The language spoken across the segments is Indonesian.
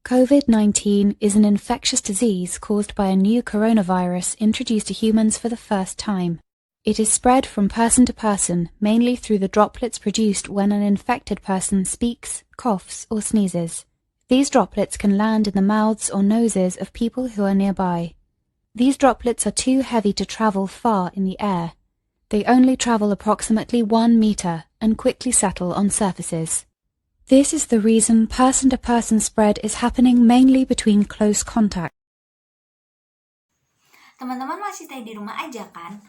COVID-19 is an infectious disease caused by a new coronavirus introduced to humans for the first time. It is spread from person to person, mainly through the droplets produced when an infected person speaks, coughs, or sneezes. These droplets can land in the mouths or noses of people who are nearby. These droplets are too heavy to travel far in the air. They only travel approximately 1 meter and quickly settle on surfaces. This is the reason person-to-person spread is happening mainly between close contact. Teman-teman masih stay di rumah aja kan?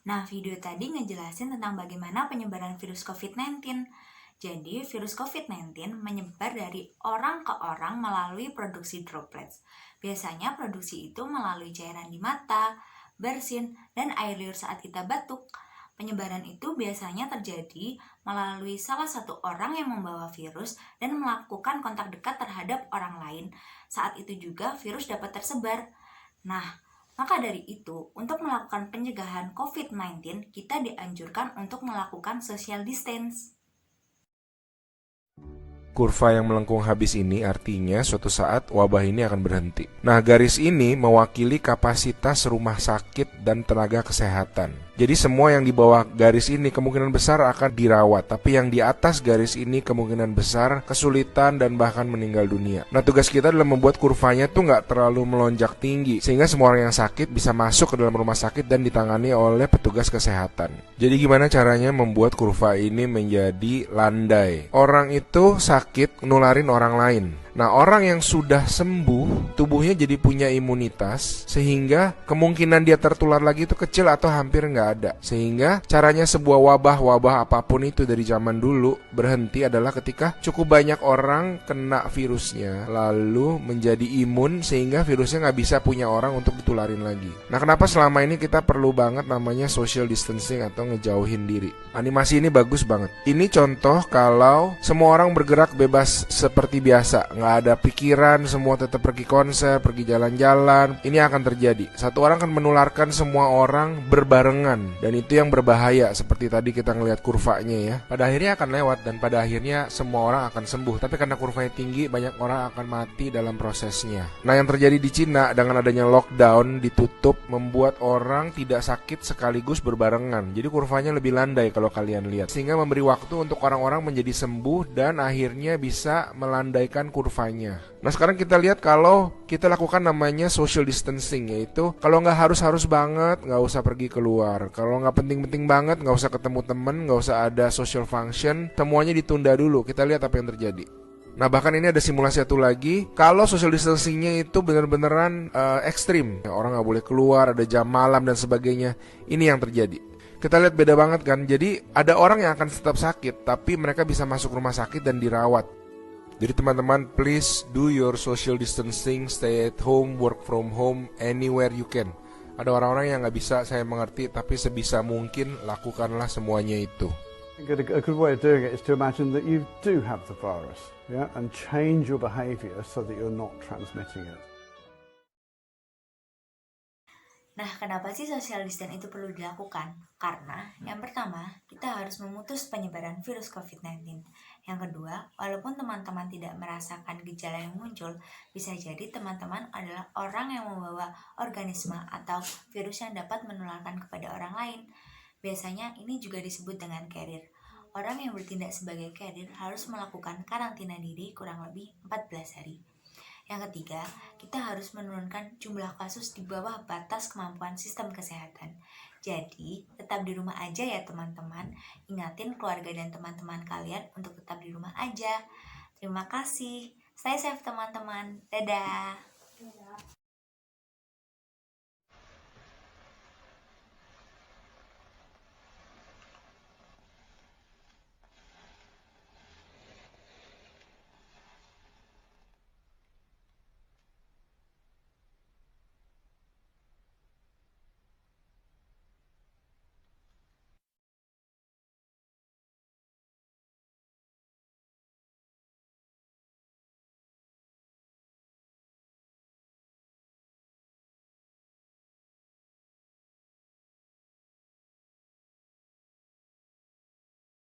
Nah, video tadi ngejelasin tentang bagaimana penyebaran virus COVID-19. Jadi, virus COVID-19 menyebar dari orang ke orang melalui produksi droplets. Biasanya produksi itu melalui cairan di mata, bersin, dan air liur saat kita batuk. Penyebaran itu biasanya terjadi melalui salah satu orang yang membawa virus dan melakukan kontak dekat terhadap orang lain. Saat itu juga virus dapat tersebar. Nah, maka dari itu, untuk melakukan pencegahan COVID-19, kita dianjurkan untuk melakukan social distance. Kurva yang melengkung habis ini artinya suatu saat wabah ini akan berhenti. Nah, garis ini mewakili kapasitas rumah sakit dan tenaga kesehatan. Jadi semua yang di bawah garis ini kemungkinan besar akan dirawat, tapi yang di atas garis ini kemungkinan besar kesulitan dan bahkan meninggal dunia. Nah, tugas kita adalah membuat kurvanya tuh nggak terlalu melonjak tinggi, sehingga semua orang yang sakit bisa masuk ke dalam rumah sakit dan ditangani oleh petugas kesehatan. Jadi gimana caranya membuat kurva ini menjadi landai? Orang itu sakit nularin orang lain. Nah, orang yang sudah sembuh, tubuhnya jadi punya imunitas, sehingga kemungkinan dia tertular lagi itu kecil atau hampir nggak ada. Sehingga caranya sebuah wabah apapun itu dari zaman dulu berhenti adalah ketika cukup banyak orang kena virusnya, lalu menjadi imun sehingga virusnya nggak bisa punya orang untuk ditularin lagi. Nah, kenapa selama ini kita perlu banget namanya social distancing atau ngejauhin diri? Animasi ini bagus banget. Ini contoh kalau semua orang bergerak bebas seperti biasa, nggak ada pikiran, semua tetap pergi konser, pergi jalan-jalan. Ini akan terjadi. Satu orang akan menularkan semua orang berbarengan, dan itu yang berbahaya. Seperti tadi kita ngelihat kurvanya ya. Pada akhirnya akan lewat dan pada akhirnya semua orang akan sembuh. Tapi karena kurvanya tinggi, banyak orang akan mati dalam prosesnya. Nah, yang terjadi di Cina dengan adanya lockdown, ditutup, membuat orang tidak sakit sekaligus berbarengan. Jadi kurvanya lebih landai kalau kalian lihat, sehingga memberi waktu untuk orang-orang menjadi sembuh dan akhirnya bisa melandaikan kurva. Nah, sekarang kita lihat kalau kita lakukan namanya social distancing, yaitu kalau nggak harus banget, nggak usah pergi keluar. Kalau nggak penting-penting banget, nggak usah ketemu temen, nggak usah ada social function, semuanya ditunda dulu. Kita lihat apa yang terjadi. Nah, bahkan ini ada simulasi satu lagi. Kalau social distancingnya itu benar-beneran ekstrim, orang nggak boleh keluar, ada jam malam dan sebagainya. Ini yang terjadi. Kita lihat beda banget kan. Jadi ada orang yang akan tetap sakit, tapi mereka bisa masuk rumah sakit dan dirawat. Jadi teman-teman, please do your social distancing, stay at home, work from home, anywhere you can. Ada orang-orang yang nggak bisa, saya mengerti, tapi sebisa mungkin lakukanlah semuanya itu. A good way of doing it is to imagine that you do have the virus, yeah, and change your behavior so that you're not transmitting it. Nah, kenapa sih social distance itu perlu dilakukan? Karena yang pertama, kita harus memutus penyebaran virus COVID-19. Yang kedua, walaupun teman-teman tidak merasakan gejala yang muncul, bisa jadi teman-teman adalah orang yang membawa organisme atau virus yang dapat menularkan kepada orang lain. Biasanya ini juga disebut dengan carrier. Orang yang bertindak sebagai carrier harus melakukan karantina diri kurang lebih 14 hari. Yang ketiga, kita harus menurunkan jumlah kasus di bawah batas kemampuan sistem kesehatan. Jadi, tetap di rumah aja ya teman-teman. Ingatin keluarga dan teman-teman kalian untuk tetap di rumah aja. Terima kasih. Stay safe teman-teman. Dadah.